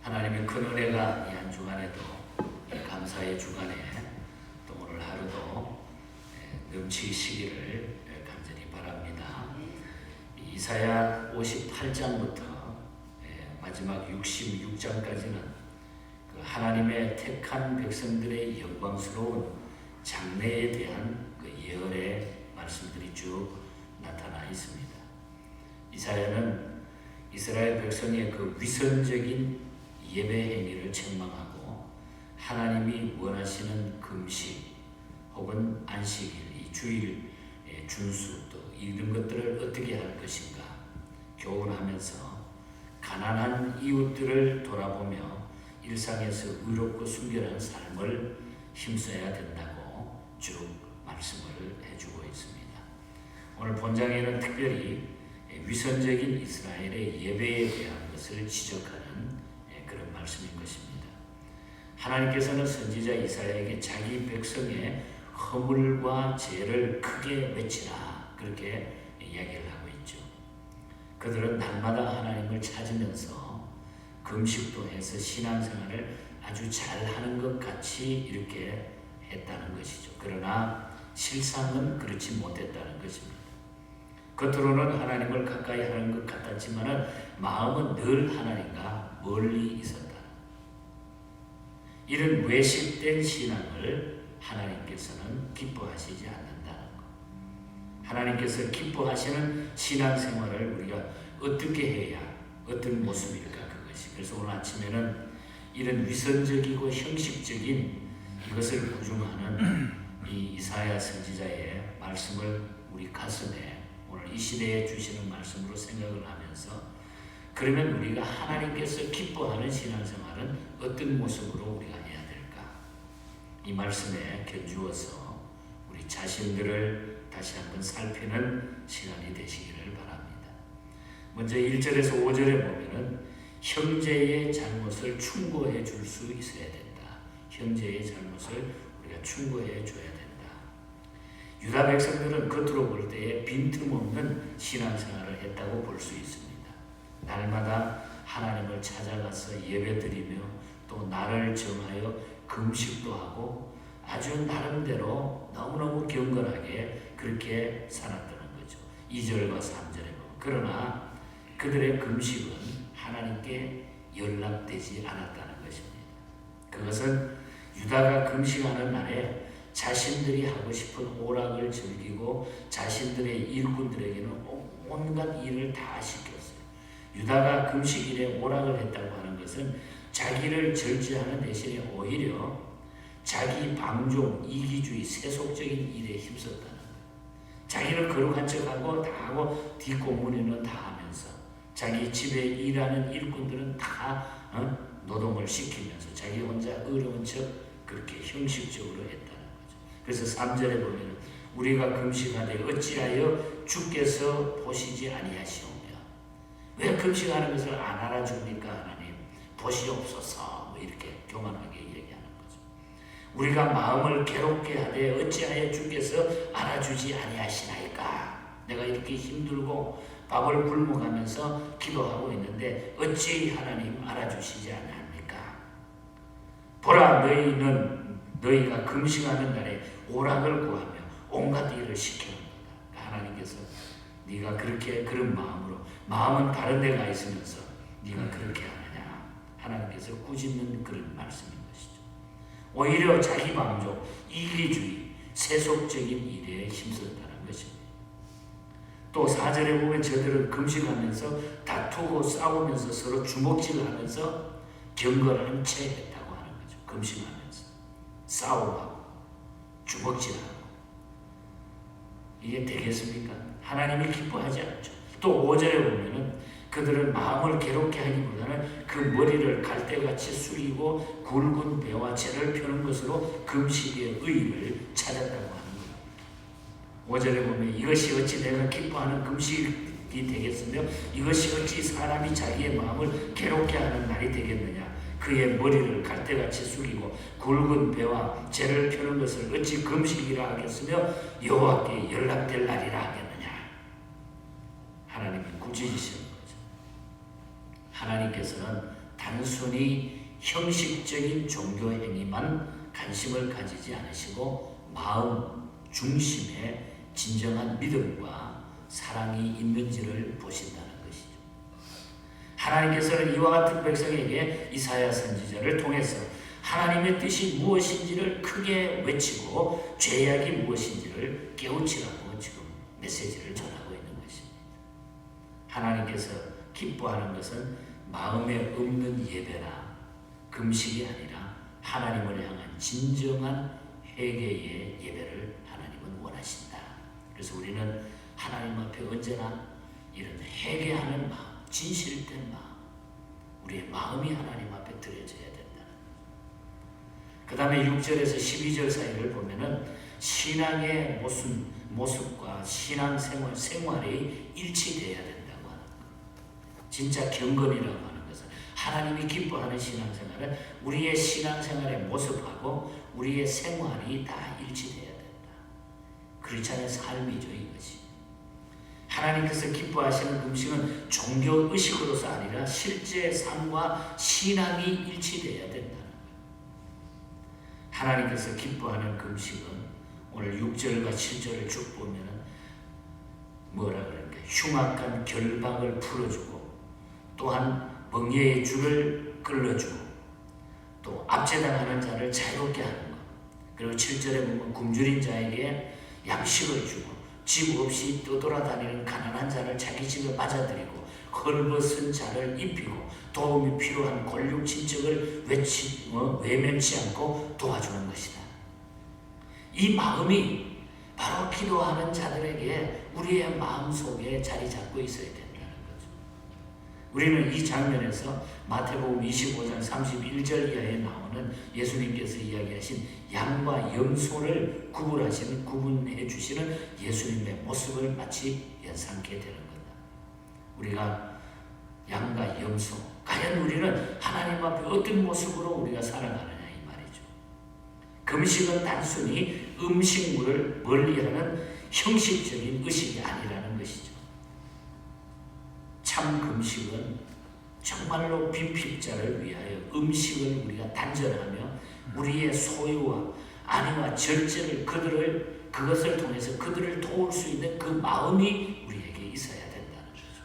하나님의 큰 은혜가 이 한 주간에도 감사의 주간에 또 오늘 하루도 넘치시기를 간절히 바랍니다. 이사야 58장부터 마지막 66장까지는 그 하나님의 택한 백성들의 영광스러운 장래에 대한 그 예언의 말씀들이 쭉 나타나 있습니다. 이사야는 이스라엘 백성의 그 위선적인 예배 행위를 책망하고 하나님이 원하시는 금식 혹은 안식일, 이 주일 준수 또 이런 것들을 어떻게 할 것인가 교훈하면서 가난한 이웃들을 돌아보며 일상에서 의롭고 순결한 삶을 힘써야 된다고 쭉 말씀을 해주고 있습니다. 오늘 본장에는 특별히 위선적인 이스라엘의 예배에 대한 것을 지적하는 그런 말씀인 것입니다. 하나님께서는 선지자 이사야에게 자기 백성의 허물과 죄를 크게 외치라 그렇게 이야기를 하고 있죠. 그들은 날마다 하나님을 찾으면서 금식도 해서 신앙생활을 아주 잘하는 것 같이 이렇게 했다는 것이죠. 그러나 실상은 그렇지 못했다는 것입니다. 겉으로는 하나님을 가까이 하는 것 같았지만 마음은 늘 하나님과 멀리 있었다. 이런 외식된 신앙을 하나님께서는 기뻐하시지 않는다는 것. 하나님께서 기뻐하시는 신앙생활을 우리가 어떻게 해야 어떤 모습일까 그것이. 그래서 오늘 아침에는 이런 위선적이고 형식적인 이것을 부정하는 이 이사야 선지자의 말씀을 우리 가슴에 오늘 이 시대에 주시는 말씀으로 생각을 하면서 그러면 우리가 하나님께서 기뻐하는 신앙생활은 어떤 모습으로 우리가 해야 될까? 이 말씀에 견주어서 우리 자신들을 다시 한번 살피는 시간이 되시기를 바랍니다. 먼저 1절에서 5절에 보면은 형제의 잘못을 충고해 줄 수 있어야 된다. 형제의 잘못을 우리가 충고해 줘야 된다. 유다 백성들은 겉으로 볼 때에 빈틈없는 신앙생활을 했다고 볼 수 있습니다. 날마다 하나님을 찾아가서 예배드리며 또 날을 정하여 금식도 하고 아주 나름대로 너무너무 경건하게 그렇게 살았다는 거죠. 2절과 3절에 보면. 그러나 그들의 금식은 하나님께 연락되지 않았다는 것입니다. 그것은 유다가 금식하는 날에 자신들이 하고 싶은 오락을 즐기고 자신들의 일꾼들에게는 온갖 일을 다 시켰어요. 유다가 금식일에 오락을 했다고 하는 것은 자기를 절제하는 대신에 오히려 자기 방종, 이기주의, 세속적인 일에 힘썼다는 거예요. 자기는 거룩한 척하고 다 하고 뒷공무니는 다 하면서 자기 집에 일하는 일꾼들은 다 노동을 시키면서 자기 혼자 어려운 척 그렇게 형식적으로 했다는 거죠. 그래서 3절에 보면 우리가 금식하되 어찌하여 주께서 보시지 아니하시오. 왜 금식하는 것을 안 알아줍니까? 하나님 보시옵소서. 뭐 이렇게 교만하게 얘기하는 거죠. 우리가 마음을 괴롭게 하되 어찌하여 주께서 알아주지 아니하시나이까. 내가 이렇게 힘들고 밥을 굶어가면서 기도하고 있는데 어찌 하나님 알아주시지 아니합니까? 보라 너희는 너희가 금식하는 날에 오락을 구하며 온갖 일을 시키는도다. 하나님께서 네가 그렇게 그런 마음은 다른 데가 있으면서 네가 그렇게 하느냐. 하나님께서 꾸짖는 그런 말씀인 것이죠. 오히려 자기 방종, 이기주의, 세속적인 일에 힘썼다는 것입니다. 또 4절에 보면 저들은 금식하면서 다투고 싸우면서 서로 주먹질하면서 경건한 채 했다고 하는 거죠. 금식하면서 싸움하고 주먹질하고 이게 되겠습니까? 하나님이 기뻐하지 않죠. 또 5절에 보면은 그들은 마음을 괴롭게 하기보다는 그 머리를 갈대같이 숙이고 굵은 배와 채를 펴는 것으로 금식의 의의를 찾았다고 하는 거예요. 5절에 보면 이것이 어찌 내가 기뻐하는 금식이 되겠으며 이것이 어찌 사람이 자기의 마음을 괴롭게 하는 날이 되겠느냐. 그의 머리를 갈대같이 숙이고 굵은 배와 채를 펴는 것을 어찌 금식이라 하겠으며 여호와께 연락될 날이라 하겠느냐. 하나님이 꾸짖으시는 거죠. 하나님께서는 다 단순히 형식적인 종교 행위만 관심을 가지지 않으시고 마음 중심에 진정한 믿음과 사랑이 있는지를 보신다는 것이죠. 하나님께서는 이와 같은 백성에게 이사야 선지자를 통해서 하나님의 뜻이 무엇인지를 크게 외치고 죄악이 무엇인지를 깨우치라고 지금 메시지를 전하고 있는 것입니다. 하나님께서 기뻐하는 것은 마음에 없는 예배나 금식이 아니라 하나님을 향한 진정한 회개의 예배를 하나님은 원하신다. 그래서 우리는 하나님 앞에 언제나 이런 회개하는 마음, 진실된 마음, 우리의 마음이 하나님 앞에 드려져야 된다. 그 다음에 6절에서 12절 사이를 보면은 신앙의 모습과 생활이 일치되어야 된다고 하는 것. 진짜 경건이라고 하는 것은 하나님이 기뻐하는 신앙생활은 우리의 신앙생활의 모습하고 우리의 생활이 다 일치되어야 된다. 크리스찬의 삶이죠, 이것이. 하나님께서 기뻐하시는 금식은 종교 의식으로서 아니라 실제 삶과 신앙이 일치되어야 된다는 거예요. 하나님께서 기뻐하는 금식은 오늘 6절과 7절을 쭉 보면 뭐라 그럴까? 흉악한 결박을 풀어주고 또한 멍에의 줄을 끌어주고 또 압제당하는 자를 자유롭게 하는 것. 그리고 7절에 보면 굶주린 자에게 양식을 주고 집 없이 떠돌아다니는 가난한 자를 자기 집에 맞아들이고 헐벗은 자를 입히고 도움이 필요한 권력 친척을 외면치 않고 도와주는 것이다. 이 마음이 바로 기도하는 자들에게 우리의 마음속에 자리 잡고 있어야 된다는 거죠. 우리는 이 장면에서 마태복음 25장 31절 이하에 나오는 예수님께서 이야기하신 양과 염소를 구분해 주시는 예수님의 모습을 마치 연상케 되는 거다. 우리가 양과 염소, 과연 우리는 하나님 앞에 어떤 모습으로 우리가 살아가느냐 이 말이죠. 금식은 단순히 음식물을 멀리하는 형식적인 의식이 아니라는 것이죠. 참 금식은 정말로 빈핍자를 위하여 음식을 우리가 단절하며 우리의 소유와 안위와 절제를 그것을 통해서 그들을 도울 수 있는 그 마음이 우리에게 있어야 된다는 거죠.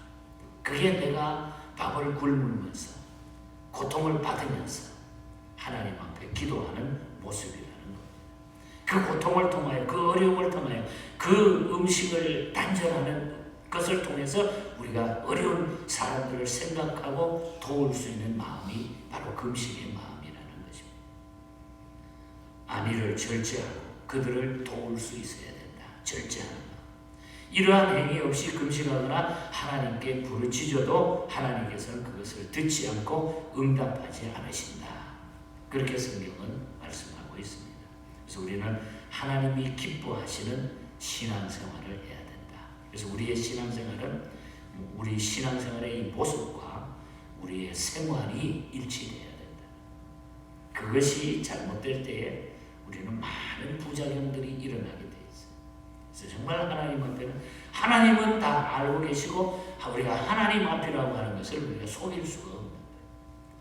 그게 내가 밥을 굶으면서 고통을 받으면서 하나님 앞에 기도하는 모습이라는 겁니다. 그 고통을 통하여 그 어려움을 통하여 그 음식을 단절하는 것을 통해서 우리가 어려운 사람들을 생각하고 도울 수 있는 마음이 바로 금식의 마음이라는 것입니다. 안위를 절제하고 그들을 도울 수 있어야 된다. 절제하는 것. 이러한 행위 없이 금식하거나 하나님께 부르짖어도 하나님께서는 그것을 듣지 않고 응답하지 않으신다. 그렇게 성경은 말씀하고 있습니다. 그래서 우리는 하나님이 기뻐하시는 신앙생활을 해야 된다. 그래서 우리의 신앙생활은 우리 신앙생활의 이 모습과 우리의 생활이 일치되어야 된다. 그것이 잘못될 때에 우리는 많은 부작용들이 일어나게 돼 있어요. 그래서 정말 하나님 앞에는 하나님은 다 알고 계시고 우리가 하나님 앞이라고 하는 것을 우리가 속일 수가 없는 거예요.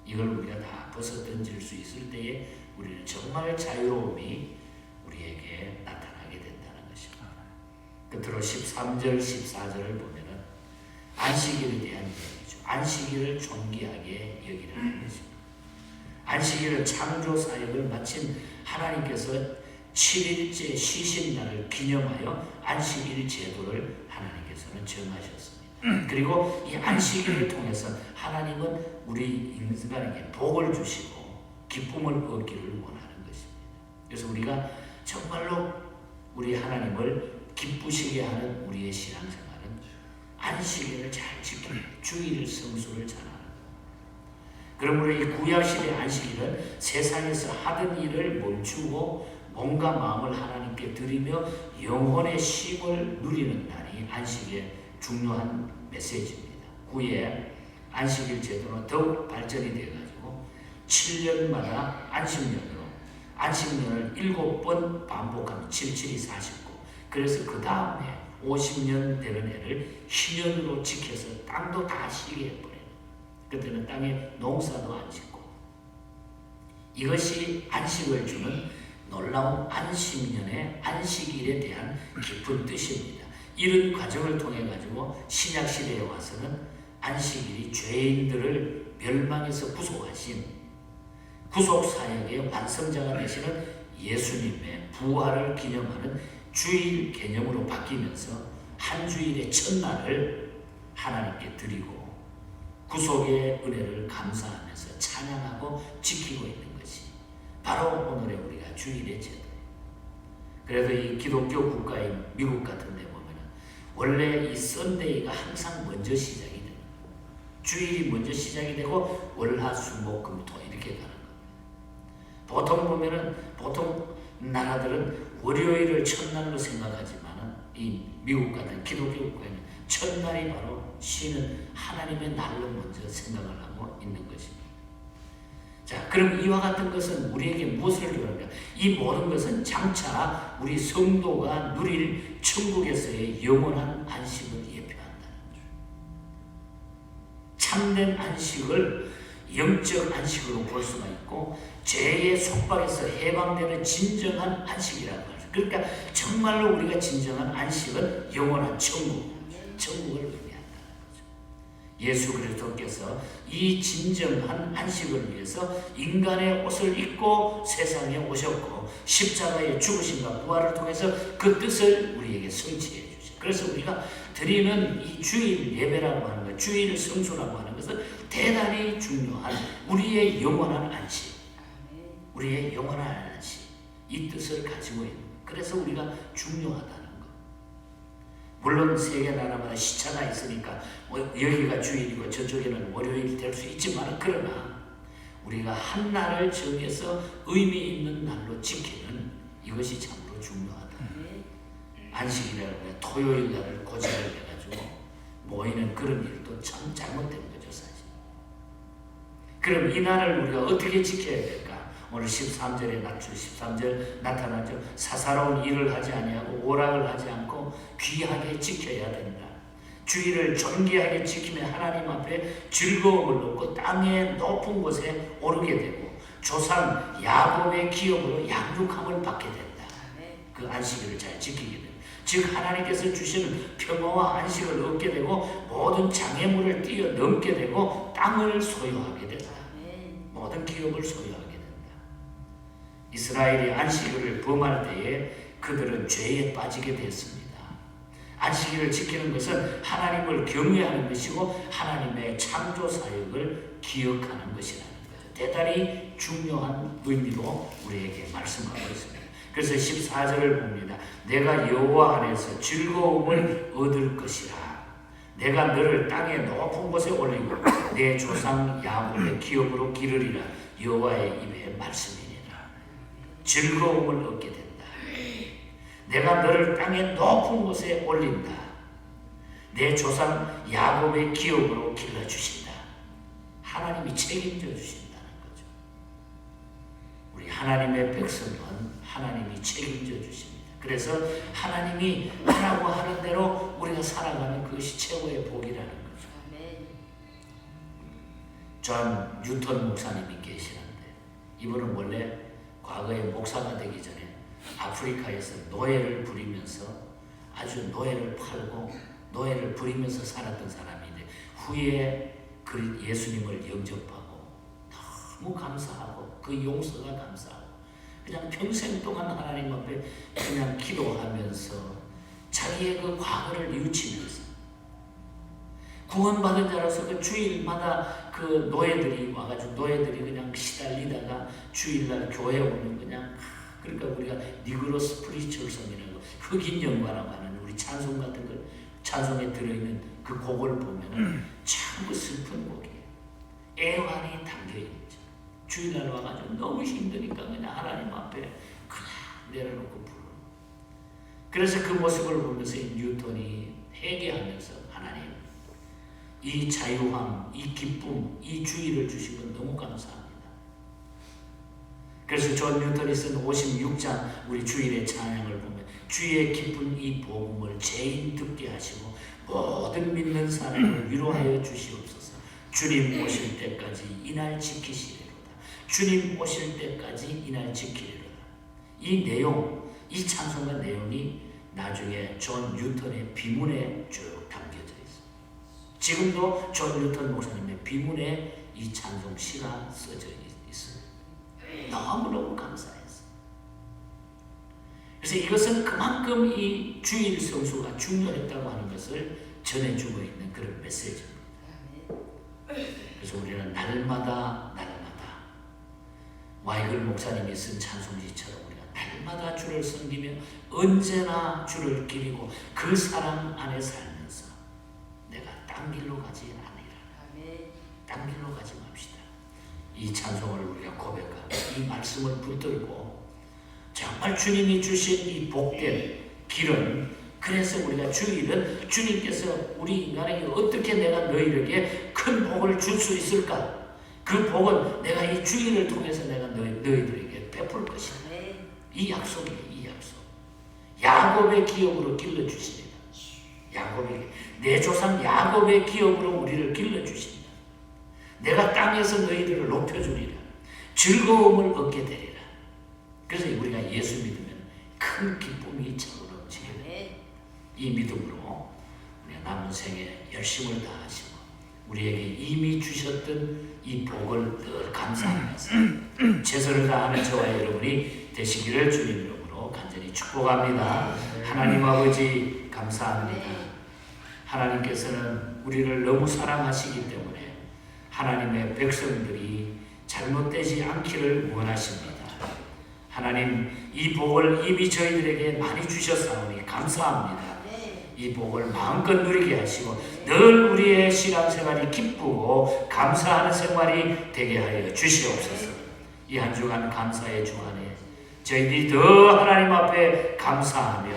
이걸 우리가 다 벗어 던질 수 있을 때에 우리는 정말 자유로움이 우리에게 나타나게 된다는 것입니다. 끝으로 13절, 14절을 보면은 안식일에 대한 이야기죠. 안식일을 존귀하게 여기라는 것입니다. 안식일은 창조 사역을 마친 하나님께서 7일째 쉬신 날을 기념하여 안식일 제도를 하나님께서는 정하셨습니다. 그리고 이 안식일을 통해서 하나님은 우리 인간에게 복을 주시고 기쁨을 얻기를 원하는 것입니다. 그래서 우리가 정말로 우리 하나님을 기쁘시게 하는 우리의 신앙생활은 안식일을 잘 지키고 주일 성수를 잘하는 것. 그러므로 이 구약시대 안식일은 세상에서 하던 일을 멈추고 몸과 마음을 하나님께 드리며 영혼의 쉼을 누리는 날이 안식의 중요한 메시지입니다. 후에 안식일 제도는 더욱 발전이 되어가지고 7년마다 안식년을 7번 반복하면 77이 49. 그래서 그 다음에 50년 되는 해를 희년으로 지켜서 땅도 다 쉬게 해버려요. 그때는 땅에 농사도 안 짓고. 이것이 안식을 주는 놀라운 안식년의 안식일에 대한 깊은 뜻입니다. 이런 과정을 통해 가지고 신약 시대에 와서는 안식일이 죄인들을 멸망에서 구속하신 구속 사역의 완성자가 되시는 예수님의 부활을 기념하는 주일 개념으로 바뀌면서 한 주일의 첫날을 하나님께 드리고 구속의 은혜를 감사하면서 찬양하고 지키고 있는 것이 바로 오늘의 우리가 주일의 제도. 그래서 이 기독교 국가인 미국 같은 데 보면 원래 이 썬데이가 항상 먼저 시작이 됩니다. 주일이 먼저 시작이 되고 월화수목금토 이렇게 가는 겁니다. 보통 나라들은 월요일을 첫날로 생각하지만 이 미국 같은 기독교 국가에는 첫날이 바로 쉬는 하나님의 날로 먼저 생각을 하고 있는 것입니다. 자, 그럼 이와 같은 것은 우리에게 무엇을 요하는가? 이 모든 것은 장차 우리 성도가 누릴 천국에서의 영원한 안식을 예표한다는 거죠. 참된 안식을 영적 안식으로 볼 수가 있고 죄의 속박에서 해방되는 진정한 안식이라고 하죠. 그러니까 정말로 우리가 진정한 안식은 영원한 천국을 의미한다는 거죠. 예수 그리스도께서 이 진정한 안식을 위해서 인간의 옷을 입고 세상에 오셨고 십자가의 죽으심과 부활을 통해서 그 뜻을 우리에게 성취해 주죠. 그래서 우리가 드리는 이 주일 예배라고 하는 것, 주일 성수라고 하는 것은 대단히 중요한 우리의 영원한 안식, 우리의 영원한 안식, 이 뜻을 가지고 있는 것. 그래서 우리가 중요하다는 것. 물론 세계 나라마다 시차가 있으니까 여기가 주일이고 저쪽에는 월요일이 될 수 있지만 그러나 우리가 한 날을 정해서 의미 있는 날로 지키는 이것이 참으로 중요하다. 안식이라고 토요일 날을 고지를 해가지고 모이는 그런 일도 참 잘못된 거죠, 사실. 그럼 이 날을 우리가 어떻게 지켜야 될까? 오늘 13절에 13절 나타나죠. 사사로운 일을 하지 아니하고 오락을 하지 않고 귀하게 지켜야 된다. 주일을 존귀하게 지키며 하나님 앞에 즐거움을 얻고 땅의 높은 곳에 오르게 되고 조상 야곱의 기업으로 양육함을 받게 된다. 그 안식일을 잘 지키게 된다. 즉 하나님께서 주시는 평화와 안식을 얻게 되고 모든 장애물을 뛰어넘게 되고 땅을 소유하게 된다. 모든 기업을 소유하게 된다. 이스라엘이 안식일을 범할 때에 그들은 죄에 빠지게 됐습니다. 안식일을 지키는 것은 하나님을 경외하는 것이고 하나님의 창조 사역을 기억하는 것이라는 거죠. 대단히 중요한 의미로 우리에게 말씀하고 있습니다. 그래서 14절을 봅니다. 내가 여호와 안에서 즐거움을 얻을 것이라. 내가 너를 땅의 높은 곳에 올리고 내 조상 야곱의 기업으로 기르리라. 여호와의 입의 말씀이니라. 즐거움을 얻게 된다. 내가 너를 땅의 높은 곳에 올린다. 내 조상 야곱의 기업으로 길러주신다. 하나님이 책임져 주신다는 거죠. 우리 하나님의 백성은 하나님이 책임져 주십니다. 그래서 하나님이 하라고 하는 대로 우리가 살아가는 그것이 최고의 복이라는 거죠. 존 뉴턴 목사님이 계시는데 이분은 원래 과거에 목사가 되기 전에 아프리카에서 노예를 부리면서 아주 노예를 팔고 노예를 부리면서 살았던 사람인데 후에 그 예수님을 영접하고 너무 감사하고 그 용서가 감사하고 그냥 평생 동안 하나님 앞에 그냥 기도하면서 자기의 그 과거를 뉘우치면서 구원받은 자로서 그 주일마다 그 노예들이 와가지고 노예들이 그냥 시달리다가 주일날 교회 오는 그냥 그러니까 우리가 니그로 스피리추얼성이라고 흑인 영화라고 하는 우리 찬송 같은 걸 찬송에 들어있는 그 곡을 보면은 참 슬픈 곡이에요. 애환이 담겨있죠. 주일날 와가지고 너무 힘드니까 그냥 하나님 앞에 그냥 내려놓고 부르는. 그래서 그 모습을 보면서 뉴턴이 회개하면서 하나님 이 자유함, 이 기쁨, 이 주의를 주신 건 너무 감사합니다. 그래서 존 뉴턴이 쓴 56장 우리 주일의 찬양을 보면 주의 기쁜 이 복음을 죄인 듣게 하시고 모든 믿는 사람을 위로하여 주시옵소서. 주님 오실 때까지 이날 지키시리로다. 주님 오실 때까지 이날 지키리로다. 이 내용, 이 찬송가 내용이 나중에 존 뉴턴의 비문에 쭉 담겨져 있어요. 지금도 존 뉴턴 목사님의 비문에 이 찬송 시가 써져 있어요. 너무너무 감사했어요. 그래서 이것은 그만큼 이 주일 성수가 중요했다고 하는 것을 전해주고 있는 그런 메시지입니다. 그래서 우리는 날마다 와이글 목사님이 쓴 찬송지처럼 우리가 날마다 주를 섬기며 언제나 주를 기리고 그 사랑 안에 살면서 내가 딴 길로 가지 않으리라. 딴 길로 가지 맙시다. 이 찬송을 우리가 고백하고 이 말씀을 붙들고 정말 주님이 주신 이 복된 길은, 그래서 우리가 주일은 주님께서 우리 인간에게 어떻게 내가 너희에게 큰 복을 줄 수 있을까? 그 복은 내가 이 주일을 통해서 내가 너희들에게 베풀 것이다. 이 약속이에요. 이 약속. 야곱의 기업으로 길러주십니다. 내 조상 야곱의 기업으로 우리를 길러주십니다. 내가 땅에서 너희들을 높여주리라. 즐거움을 얻게 되리라. 그래서 우리가 예수 믿으면 큰 기쁨이 차고 넘치게 됩니다. 이 믿음으로 우리가 남은 생에 열심을 다하시고 우리에게 이미 주셨던 이 복을 늘 감사하면서 최선을 다하는 저와 여러분이 되시기를 주님 이름으로 간절히 축복합니다. 하나님 아버지 감사합니다. 하나님께서는 우리를 너무 사랑하시기 때문에 하나님의 백성들이 잘못되지 않기를 원하십니다. 하나님, 이 복을 이미 저희들에게 많이 주셨사오니 감사합니다. 이 복을 마음껏 누리게 하시고 늘 우리의 신앙생활이 기쁘고 감사하는 생활이 되게 하여 주시옵소서. 이 한 주간 감사의 주간에 저희들이 더 하나님 앞에 감사하며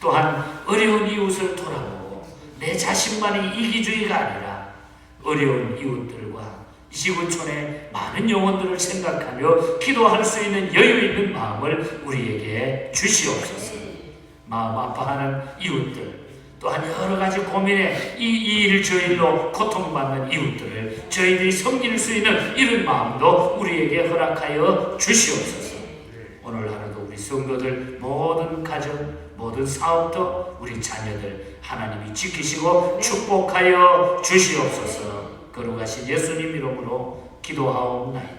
또한 어려운 이웃을 돌아보고 내 자신만의 이기주의가 아니라 어려운 이웃들과 지구촌의 많은 영혼들을 생각하며 기도할 수 있는 여유 있는 마음을 우리에게 주시옵소서. 마음 아파하는 이웃들, 또한 여러 가지 고민에 이 일 저 일로 고통받는 이웃들을 저희들이 섬길 수 있는 이런 마음도 우리에게 허락하여 주시옵소서. 오늘 하루도 우리 성도들 모든 가정, 모든 사업도 우리 자녀들 하나님이 지키시고 축복하여 주시옵소서. 거룩하신 예수님 이름으로 기도하옵나이다.